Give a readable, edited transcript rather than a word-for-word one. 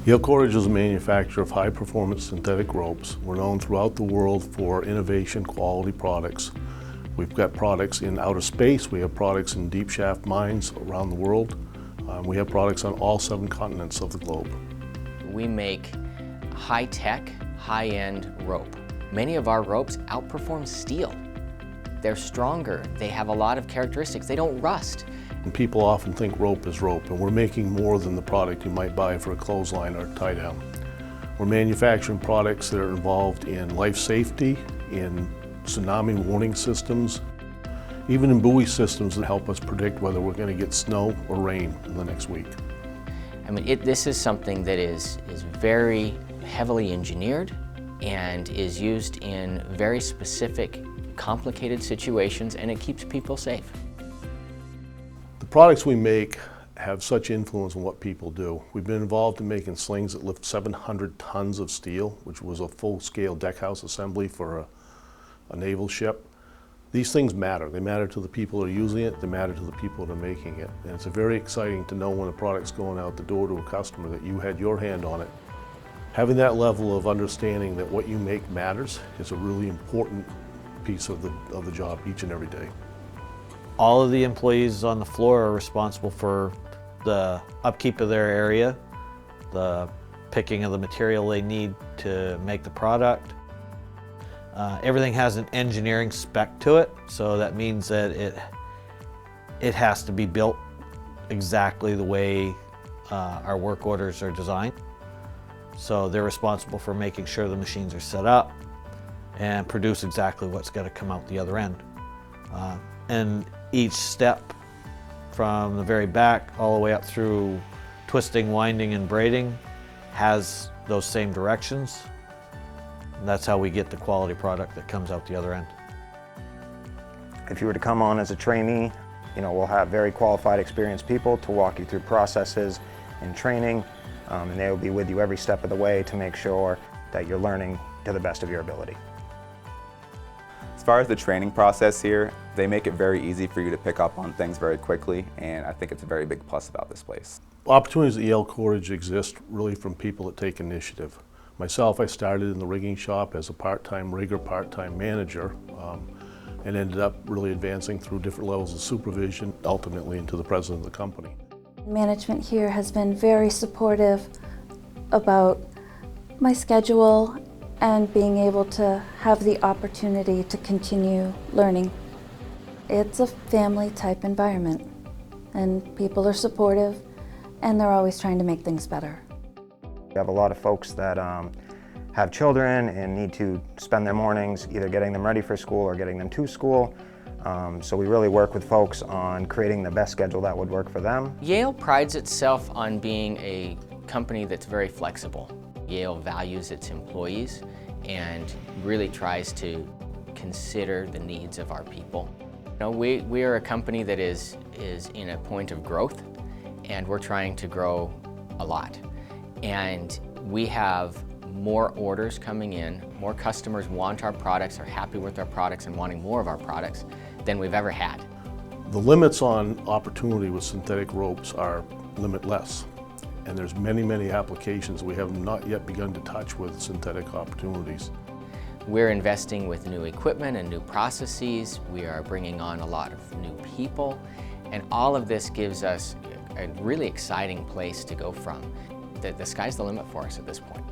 Yale Cordage is a manufacturer of high-performance synthetic ropes. We're known throughout the world for innovation, quality products. We've got products in outer space, we have products in deep shaft mines around the world. We have products on all 7 continents of the globe. We make high-tech, high-end rope. Many of our ropes outperform steel. They're stronger, they have a lot of characteristics, they don't rust. And people often think rope is rope, and we're making more than the product you might buy for a clothesline or a tie down. We're manufacturing products that are involved in life safety, in tsunami warning systems, even in buoy systems that help us predict whether we're going to get snow or rain in the next week. I mean, this is something that is very heavily engineered and is used in very specific, complicated situations, and it keeps people safe. The products we make have such influence on what people do. We've been involved in making slings that lift 700 tons of steel, which was a full-scale deckhouse assembly for a naval ship. These things matter. They matter to the people that are using it, they matter to the people that are making it. And it's very exciting to know when a product's going out the door to a customer that you had your hand on it. Having that level of understanding that what you make matters is a really important piece of the job each and every day. All of the employees on the floor are responsible for the upkeep of their area, the picking of the material they need to make the product. Everything has an engineering spec to it, so that means that it has to be built exactly the way our work orders are designed. So they're responsible for making sure the machines are set up and produce exactly what's going to come out the other end. And each step from the very back all the way up through twisting, winding, and braiding has those same directions. And that's how we get the quality product that comes out the other end. If you were to come on as a trainee, we'll have very qualified, experienced people to walk you through processes and training, and they will be with you every step of the way to make sure that you're learning to the best of your ability. As far as the training process here, they make it very easy for you to pick up on things very quickly, and I think it's a very big plus about this place. Opportunities at Yale Cordage exist really from people that take initiative. Myself, I started in the rigging shop as a part-time rigger, part-time manager, and ended up really advancing through different levels of supervision, ultimately into the president of the company. Management here has been very supportive about my schedule and being able to have the opportunity to continue learning. It's a family type environment, and people are supportive, and they're always trying to make things better. We have a lot of folks that have children and need to spend their mornings either getting them ready for school or getting them to school. So we really work with folks on creating the best schedule that would work for them. Yale prides itself on being a company that's very flexible. Yale values its employees and really tries to consider the needs of our people. We are a company that is in a point of growth, and we're trying to grow a lot. And we have more orders coming in, more customers want our products, are happy with our products and wanting more of our products than we've ever had. The limits on opportunity with synthetic ropes are limitless. And there's many, many applications we have not yet begun to touch with synthetic opportunities. We're investing with new equipment and new processes. We are bringing on a lot of new people. And all of this gives us a really exciting place to go from. The sky's the limit for us at this point.